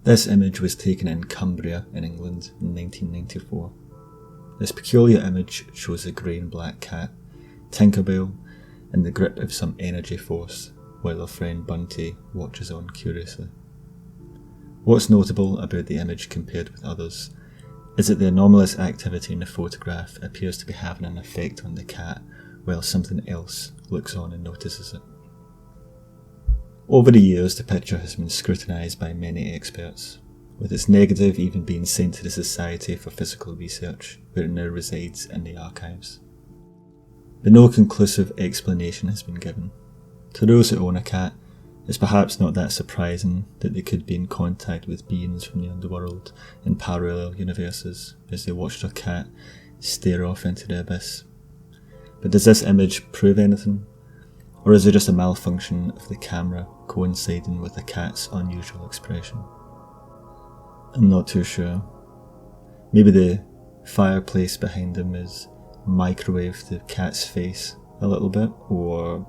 This image was taken in Cumbria in England in 1994. This peculiar image shows a grey and black cat, Tinkerbell, in the grip of some energy force, while her friend Bunty watches on curiously. What's notable about the image compared with others is that the anomalous activity in the photograph appears to be having an effect on the cat, while something else looks on and notices it. Over the years, the picture has been scrutinised by many experts, with its negative even being sent to the Society for Physical Research, where it now resides in the archives. But no conclusive explanation has been given. To those who own a cat, it's perhaps not that surprising that they could be in contact with beings from the underworld in parallel universes as they watch their cat stare off into the abyss. But does this image prove anything? Or is it just a malfunction of the camera coinciding with the cat's unusual expression? I'm not too sure. Maybe the fireplace behind him is microwaved the cat's face a little bit, or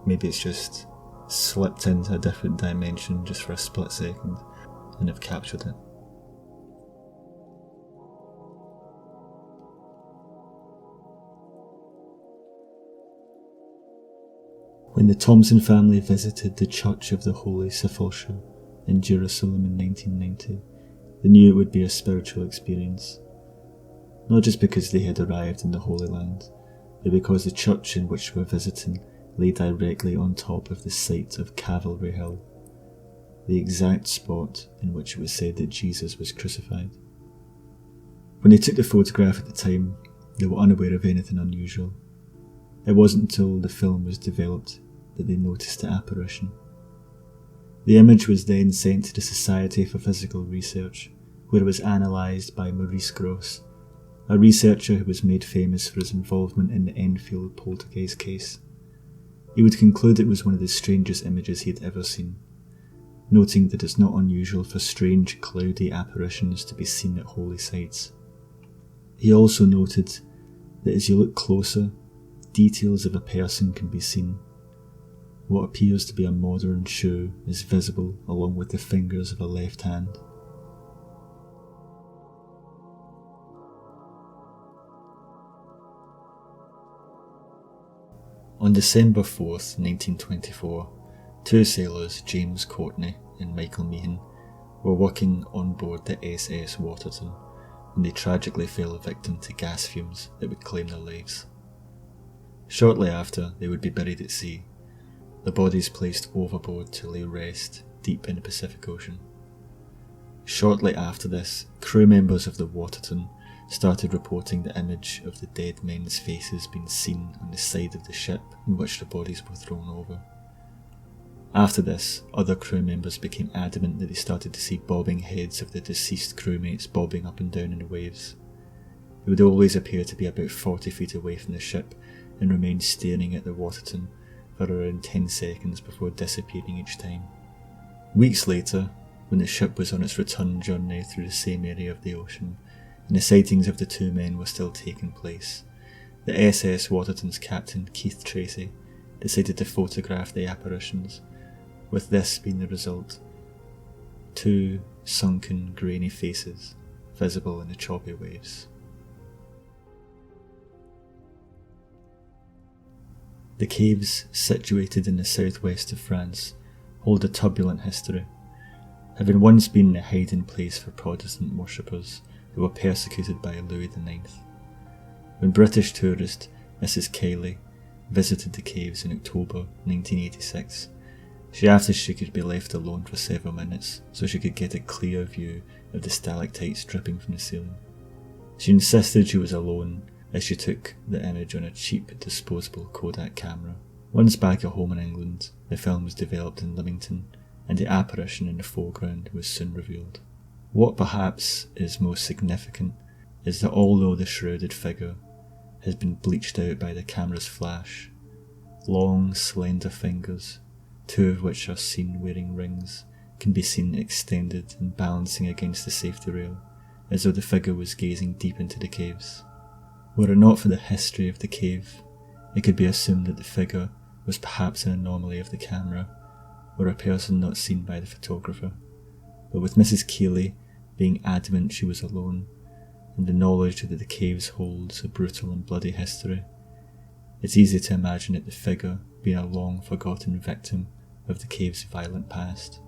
maybe it's just slipped into a different dimension just for a split second and have captured it. When the Thompson family visited the Church of the Holy Sepulchre in Jerusalem in 1990, they knew it would be a spiritual experience. Not just because they had arrived in the Holy Land, but because the church in which we were visiting lay directly on top of the site of Calvary Hill, the exact spot in which it was said that Jesus was crucified. When they took the photograph at the time, they were unaware of anything unusual. It wasn't until the film was developed that they noticed the apparition. The image was then sent to the Society for Physical Research, where it was analysed by Maurice Grosse, a researcher who was made famous for his involvement in the Enfield poltergeist case. He would conclude it was one of the strangest images he had ever seen, noting that it's not unusual for strange, cloudy apparitions to be seen at holy sites. He also noted that as you look closer, details of a person can be seen. What appears to be a modern shoe is visible along with the fingers of a left hand. On December 4th, 1924, two sailors, James Courtney and Michael Meehan, were working on board the SS Waterton when they tragically fell victim to gas fumes that would claim their lives. Shortly after, they would be buried at sea, their bodies placed overboard to lay rest deep in the Pacific Ocean. Shortly after this, crew members of the Waterton started reporting the image of the dead men's faces being seen on the side of the ship in which the bodies were thrown over. After this, other crew members became adamant that they started to see bobbing heads of the deceased crewmates bobbing up and down in the waves. They would always appear to be about 40 feet away from the ship and remain staring at the Waterton for around 10 seconds before disappearing each time. Weeks later, when the ship was on its return journey through the same area of the ocean, and the sightings of the two men were still taking place, the SS Waterton's captain, Keith Tracy, decided to photograph the apparitions, with this being the result: two sunken, grainy faces visible in the choppy waves. The caves, situated in the southwest of France, hold a turbulent history, having once been the hiding place for Protestant worshippers who were persecuted by Louis IX. When British tourist Mrs. Cayley visited the caves in October 1986, she asked if she could be left alone for several minutes so she could get a clear view of the stalactites dripping from the ceiling. She insisted she was alone as she took the image on a cheap disposable Kodak camera. Once back at home in England, the film was developed in Leamington, and the apparition in the foreground was soon revealed. What perhaps is most significant is that although the shrouded figure has been bleached out by the camera's flash, long, slender fingers, two of which are seen wearing rings, can be seen extended and balancing against the safety rail, as though the figure was gazing deep into the caves. Were it not for the history of the cave, it could be assumed that the figure was perhaps an anomaly of the camera, or a person not seen by the photographer, but with Mrs. Keeley being adamant she was alone, and the knowledge that the caves holds a brutal and bloody history, it's easy to imagine it the figure being a long forgotten victim of the cave's violent past.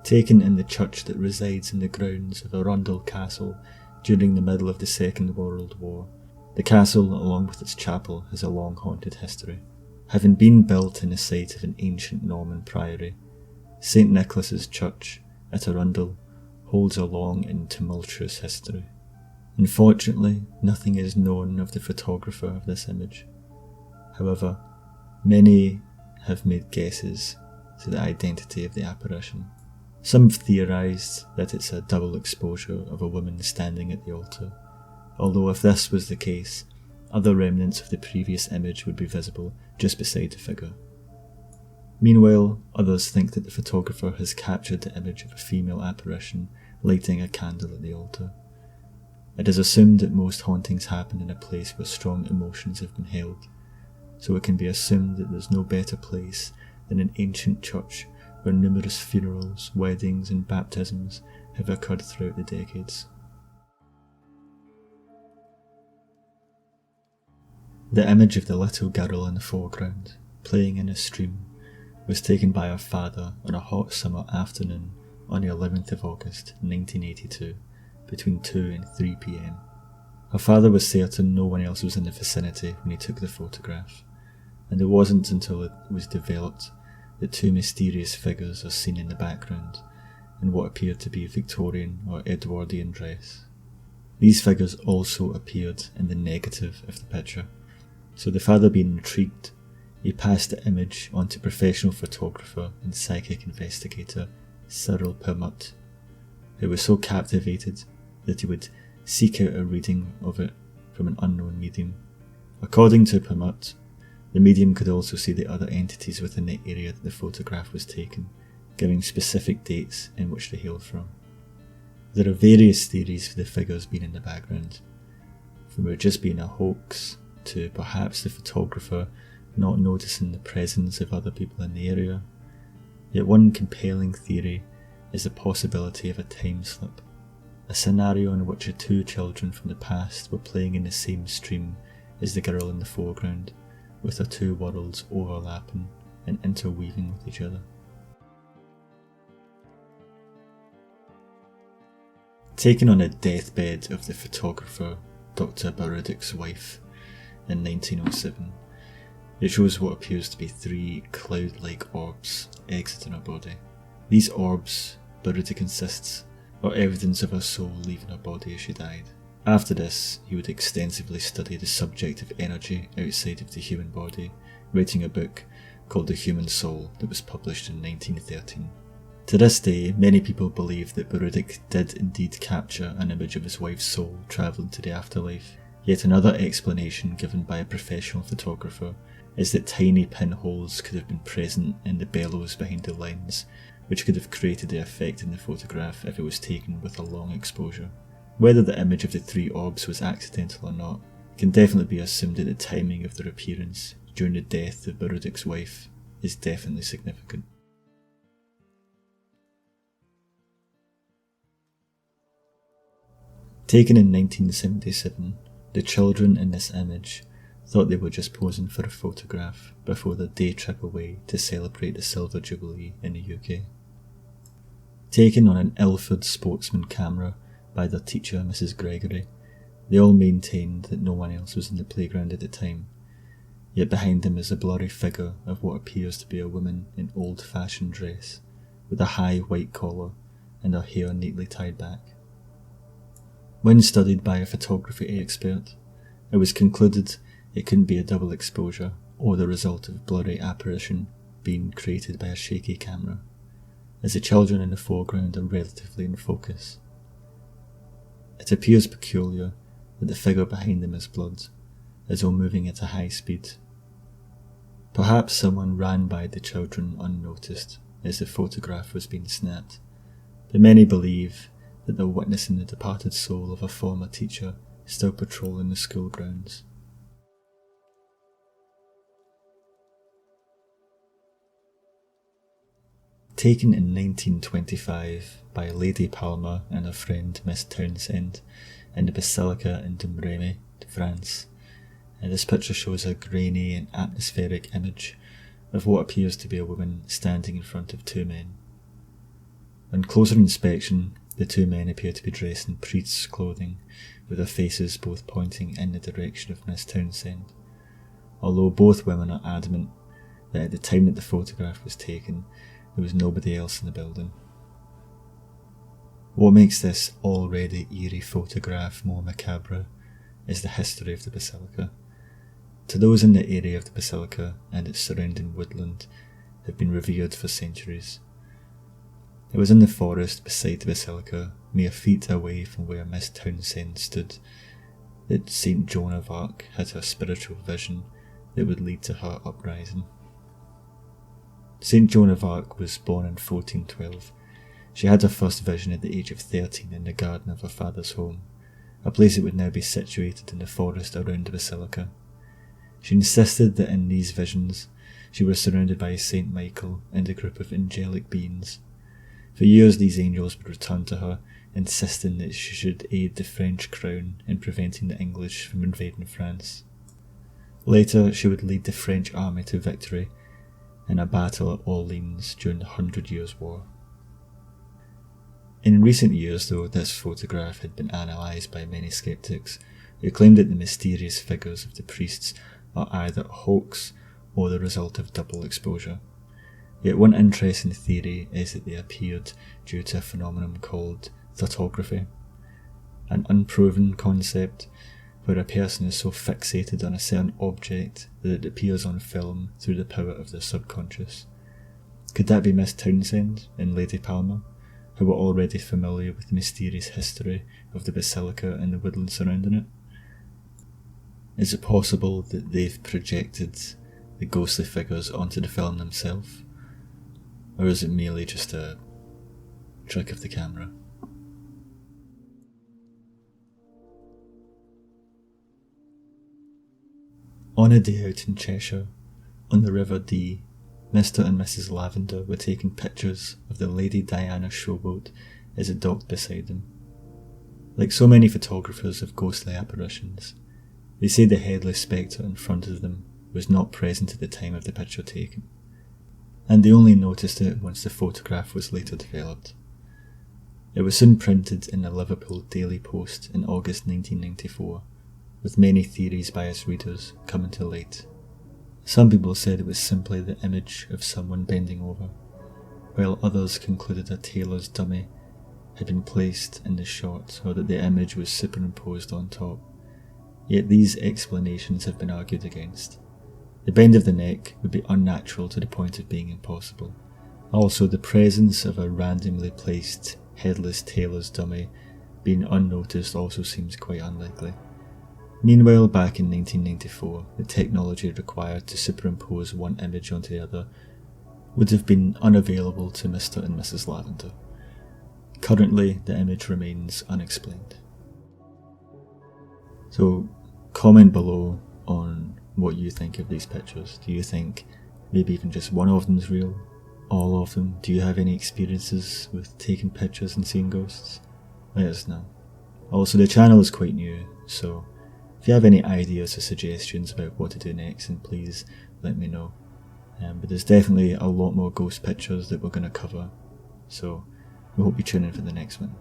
Taken in the church that resides in the grounds of Arundel Castle during the middle of the Second World War, the castle, along with its chapel, has a long haunted history. Having been built in the site of an ancient Norman priory, St. Nicholas's Church at Arundel holds a long and tumultuous history. Unfortunately, nothing is known of the photographer of this image. However, many have made guesses to the identity of the apparition. Some have theorised that it's a double exposure of a woman standing at the altar, although if this was the case, other remnants of the previous image would be visible just beside the figure. Meanwhile, others think that the photographer has captured the image of a female apparition lighting a candle at the altar. It is assumed that most hauntings happen in a place where strong emotions have been held, so it can be assumed that there's no better place than an ancient church where numerous funerals, weddings and baptisms have occurred throughout the decades. The image of the little girl in the foreground, playing in a stream, was taken by her father on a hot summer afternoon on the 11th of August 1982, between 2 and 3 p.m. Her father was certain no one else was in the vicinity when he took the photograph, and it wasn't until it was developed that two mysterious figures are seen in the background in what appeared to be Victorian or Edwardian dress. These figures also appeared in the negative of the picture, so the father being intrigued, he passed the image on to professional photographer and psychic investigator Cyril Permut, who was so captivated that he would seek out a reading of it from an unknown medium. According to Permut, the medium could also see the other entities within the area that the photograph was taken, giving specific dates in which they hailed from. There are various theories for the figures being in the background, from it just being a hoax to perhaps the photographer not noticing the presence of other people in the area. Yet one compelling theory is the possibility of a time slip, a scenario in which the two children from the past were playing in the same stream as the girl in the foreground, with their two worlds overlapping and interweaving with each other. Taken on a deathbed of the photographer Dr. Barudik's wife in 1907, it shows what appears to be three cloud-like orbs exiting her body. These orbs, Barudik insists, are evidence of her soul leaving her body as she died. After this, he would extensively study the subject of energy outside of the human body, writing a book called The Human Soul that was published in 1913. To this day, many people believe that Barudik did indeed capture an image of his wife's soul travelling to the afterlife. Yet another explanation given by a professional photographer is that tiny pinholes could have been present in the bellows behind the lens, which could have created the effect in the photograph if it was taken with a long exposure. Whether the image of the three orbs was accidental or not, it can definitely be assumed that the timing of their appearance during the death of Barudik's wife is definitely significant. Taken in 1977, the children in this image thought they were just posing for a photograph before their day trip away to celebrate the Silver Jubilee in the UK. Taken on an Ilford Sportsman camera by their teacher, Mrs. Gregory, they all maintained that no one else was in the playground at the time, yet behind them is a blurry figure of what appears to be a woman in old-fashioned dress, with a high white collar and her hair neatly tied back. When studied by a photography expert, it was concluded it couldn't be a double exposure or the result of blurry apparition being created by a shaky camera, as the children in the foreground are relatively in focus. It appears peculiar that the figure behind them is blood, as though moving at a high speed. Perhaps someone ran by the children unnoticed as the photograph was being snapped, but many believe that they're witnessing the departed soul of a former teacher still patrolling the school grounds. taken in 1925 by Lady Palmer and her friend Miss Townsend in the Basilica in Domremy, France. And this picture shows a grainy and atmospheric image of what appears to be a woman standing in front of two men. On closer inspection, the two men appear to be dressed in priest's clothing, with their faces both pointing in the direction of Miss Townsend, although both women are adamant that at the time that the photograph was taken, there was nobody else in the building. What makes this already eerie photograph more macabre is the history of the basilica. To those in the area of the basilica and its surrounding woodland have been revered for centuries. It was in the forest beside the basilica, mere feet away from where Miss Townsend stood, that St. Joan of Arc had her spiritual vision that would lead to her uprising. St. Joan of Arc was born in 1412. She had her first vision at the age of 13 in the garden of her father's home, a place that would now be situated in the forest around the basilica. She insisted that in these visions she was surrounded by St. Michael and a group of angelic beings. For years these angels would return to her, insisting that she should aid the French crown in preventing the English from invading France. Later she would lead the French army to victory in a battle at Orleans during the 100 Years' War. In recent years, though, this photograph had been analysed by many skeptics who claimed that the mysterious figures of the priests are either a hoax or the result of double exposure. Yet one interesting theory is that they appeared due to a phenomenon called photography, an unproven concept where a person is so fixated on a certain object that it appears on film through the power of their subconscious. Could that be Miss Townsend and Lady Palmer, who were already familiar with the mysterious history of the basilica and the woodland surrounding it? Is it possible that they've projected the ghostly figures onto the film themselves? Or is it merely just a trick of the camera? On a day out in Cheshire, on the River Dee, Mr. and Mrs. Lavender were taking pictures of the Lady Diana showboat as it docked beside them. Like so many photographers of ghostly apparitions, they say the headless spectre in front of them was not present at the time of the picture taken, and they only noticed it once the photograph was later developed. It was soon printed in the Liverpool Daily Post in August 1994, with many theories by its readers coming to light. Some people said it was simply the image of someone bending over, while others concluded a tailor's dummy had been placed in the shot or that the image was superimposed on top. Yet these explanations have been argued against. The bend of the neck would be unnatural to the point of being impossible. Also, the presence of a randomly placed headless tailor's dummy being unnoticed also seems quite unlikely. Meanwhile, back in 1994, the technology required to superimpose one image onto the other would have been unavailable to Mr. and Mrs. Lavender. Currently, the image remains unexplained. So, comment below on what you think of these pictures. Do you think maybe even just one of them is real? All of them? Do you have any experiences with taking pictures and seeing ghosts? Let us know. Also, the channel is quite new, so if you have any ideas or suggestions about what to do next, then please let me know. But there's definitely a lot more ghost pictures that we're going to cover, so we hope you tune in for the next one.